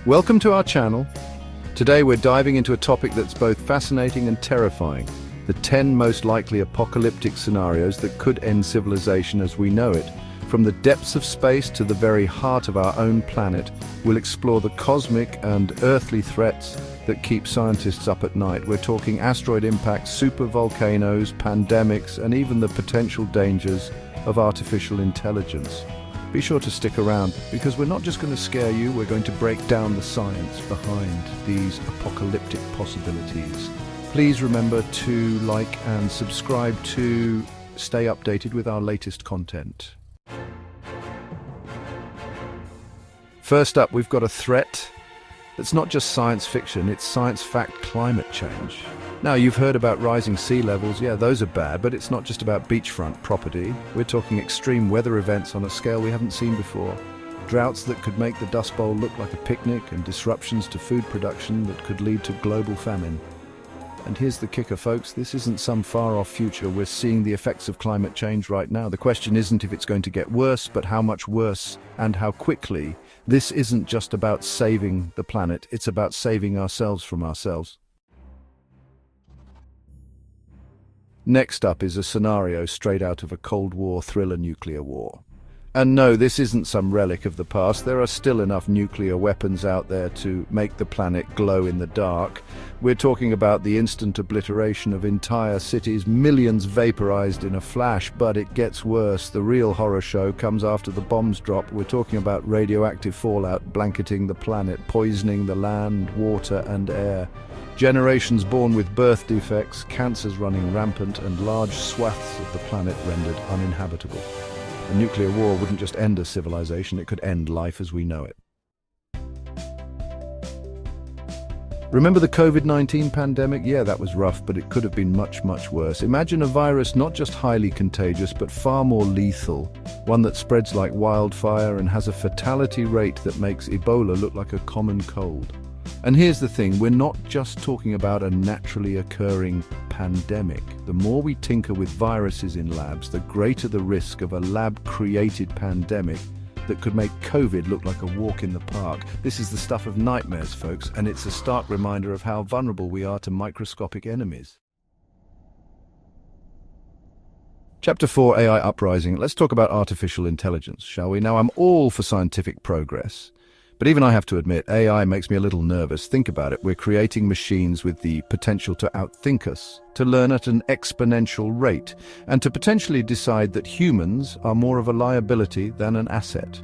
Welcome to our channel. Today we're diving into a topic that's both fascinating and terrifying. The 10 most likely apocalyptic scenarios that could end civilization as we know it. From the depths of space to the very heart of our own planet, we'll explore the cosmic and earthly threats that keep scientists up at night. We're talking asteroid impacts, supervolcanoes, pandemics, and even the potential dangers of artificial intelligence. Be sure to stick around, because we're not just going to scare you, we're going to break down the science behind these apocalyptic possibilities. Please remember to like and subscribe to stay updated with our latest content. First up, we've got a threat that's not just science fiction, it's science fact: climate change. Now, you've heard about rising sea levels. Yeah, those are bad, but it's not just about beachfront property. We're talking extreme weather events on a scale we haven't seen before. Droughts that could make the Dust Bowl look like a picnic, and disruptions to food production that could lead to global famine. And here's the kicker, folks, this isn't some far-off future. We're seeing the effects of climate change right now. The question isn't if it's going to get worse, but how much worse and how quickly. This isn't just about saving the planet, it's about saving ourselves from ourselves. Next up is a scenario straight out of a Cold War thriller: nuclear war. And no, this isn't some relic of the past. There are still enough nuclear weapons out there to make the planet glow in the dark. We're talking about the instant obliteration of entire cities, millions vaporized in a flash. But it gets worse. The real horror show comes after the bombs drop. We're talking about radioactive fallout blanketing the planet, poisoning the land, water, and air. Generations born with birth defects, cancers running rampant, and large swaths of the planet rendered uninhabitable. A nuclear war wouldn't just end a civilization, it could end life as we know it. Remember the COVID-19 pandemic? Yeah, that was rough, but it could have been much, much worse. Imagine a virus not just highly contagious, but far more lethal. One that spreads like wildfire and has a fatality rate that makes Ebola look like a common cold. And here's the thing, we're not just talking about a naturally occurring pandemic. The more we tinker with viruses in labs, the greater the risk of a lab-created pandemic that could make COVID look like a walk in the park. This is the stuff of nightmares, folks, and it's a stark reminder of how vulnerable we are to microscopic enemies. Chapter 4, AI Uprising. Let's talk about artificial intelligence, shall we? Now, I'm all for scientific progress. But even I have to admit, AI makes me a little nervous. Think about it. We're creating machines with the potential to outthink us, to learn at an exponential rate, and to potentially decide that humans are more of a liability than an asset.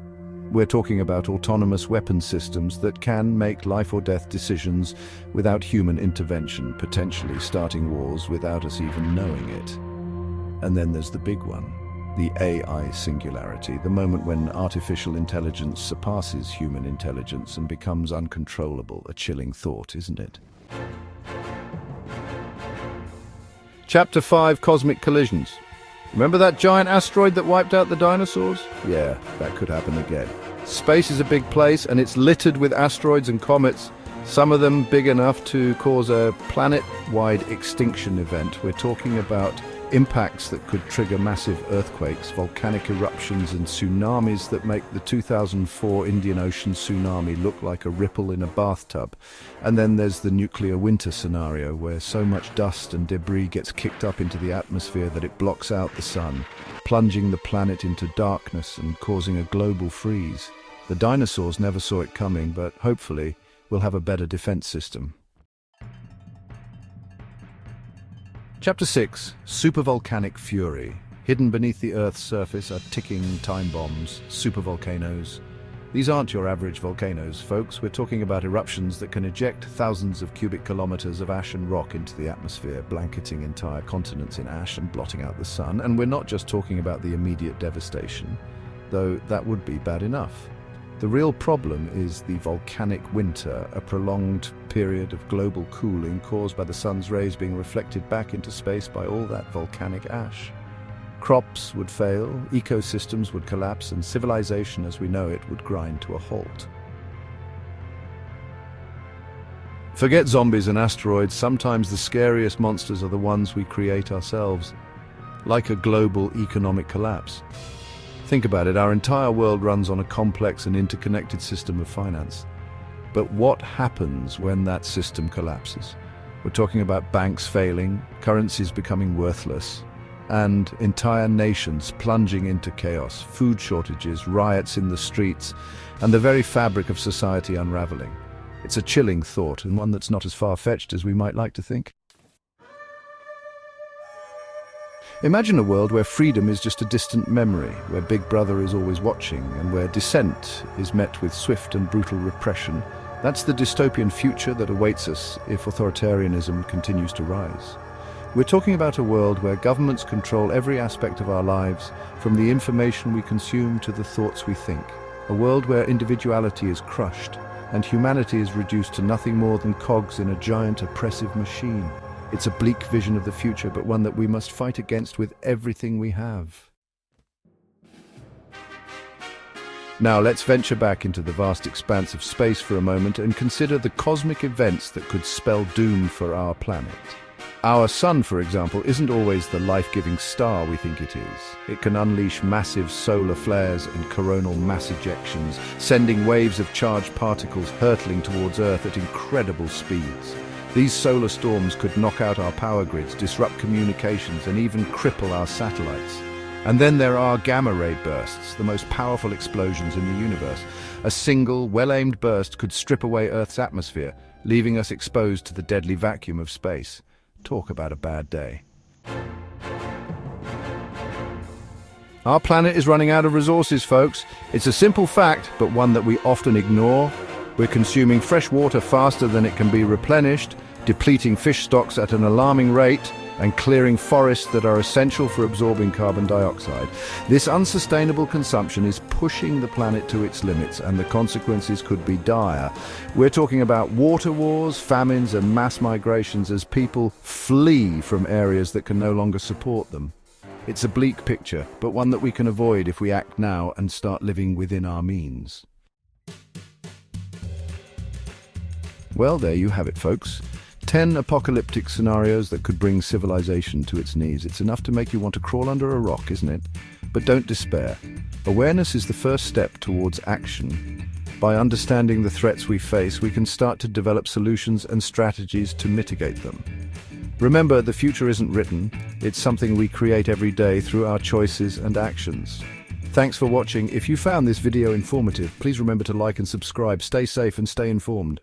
We're talking about autonomous weapon systems that can make life or death decisions without human intervention, potentially starting wars without us even knowing it. And then there's the big one. The AI singularity, the moment when artificial intelligence surpasses human intelligence and becomes uncontrollable. A chilling thought, isn't it? Chapter 5, Cosmic Collisions. Remember that giant asteroid that wiped out the dinosaurs? Yeah, that could happen again. Space is a big place, and it's littered with asteroids and comets, some of them big enough to cause a planet-wide extinction event. We're talking about impacts that could trigger massive earthquakes, volcanic eruptions, and tsunamis that make the 2004 Indian Ocean tsunami look like a ripple in a bathtub. And then there's the nuclear winter scenario, where so much dust and debris gets kicked up into the atmosphere that it blocks out the sun, plunging the planet into darkness and causing a global freeze. The dinosaurs never saw it coming, but hopefully we'll have a better defense system. Chapter 6, Supervolcanic Fury. Hidden beneath the Earth's surface are ticking time bombs, supervolcanoes. These aren't your average volcanoes, folks. We're talking about eruptions that can eject thousands of cubic kilometers of ash and rock into the atmosphere, blanketing entire continents in ash and blotting out the sun. And we're not just talking about the immediate devastation, though that would be bad enough. The real problem is the volcanic winter, a prolonged period of global cooling caused by the sun's rays being reflected back into space by all that volcanic ash. Crops would fail, ecosystems would collapse, and civilization as we know it would grind to a halt. Forget zombies and asteroids, sometimes the scariest monsters are the ones we create ourselves, like a global economic collapse. Think about it, our entire world runs on a complex and interconnected system of finance. But what happens when that system collapses? We're talking about banks failing, currencies becoming worthless, and entire nations plunging into chaos, food shortages, riots in the streets, and the very fabric of society unraveling. It's a chilling thought, and one that's not as far-fetched as we might like to think. Imagine a world where freedom is just a distant memory, where Big Brother is always watching, and where dissent is met with swift and brutal repression. That's the dystopian future that awaits us if authoritarianism continues to rise. We're talking about a world where governments control every aspect of our lives, from the information we consume to the thoughts we think. A world where individuality is crushed, and humanity is reduced to nothing more than cogs in a giant oppressive machine. It's a bleak vision of the future, but one that we must fight against with everything we have. Now let's venture back into the vast expanse of space for a moment and consider the cosmic events that could spell doom for our planet. Our sun, for example, isn't always the life-giving star we think it is. It can unleash massive solar flares and coronal mass ejections, sending waves of charged particles hurtling towards Earth at incredible speeds. These solar storms could knock out our power grids, disrupt communications, and even cripple our satellites. And then there are gamma-ray bursts, the most powerful explosions in the universe. A single, well-aimed burst could strip away Earth's atmosphere, leaving us exposed to the deadly vacuum of space. Talk about a bad day. Our planet is running out of resources, folks. It's a simple fact, but one that we often ignore. We're consuming fresh water faster than it can be replenished, depleting fish stocks at an alarming rate, and clearing forests that are essential for absorbing carbon dioxide. This unsustainable consumption is pushing the planet to its limits, and the consequences could be dire. We're talking about water wars, famines, and mass migrations as people flee from areas that can no longer support them. It's a bleak picture, but one that we can avoid if we act now and start living within our means. Well, there you have it, folks. 10 apocalyptic scenarios that could bring civilization to its knees. It's enough to make you want to crawl under a rock, isn't it? But don't despair. Awareness is the first step towards action. By understanding the threats we face, we can start to develop solutions and strategies to mitigate them. Remember, the future isn't written. It's something we create every day through our choices and actions. Thanks for watching. If you found this video informative, please remember to like and subscribe. Stay safe and stay informed.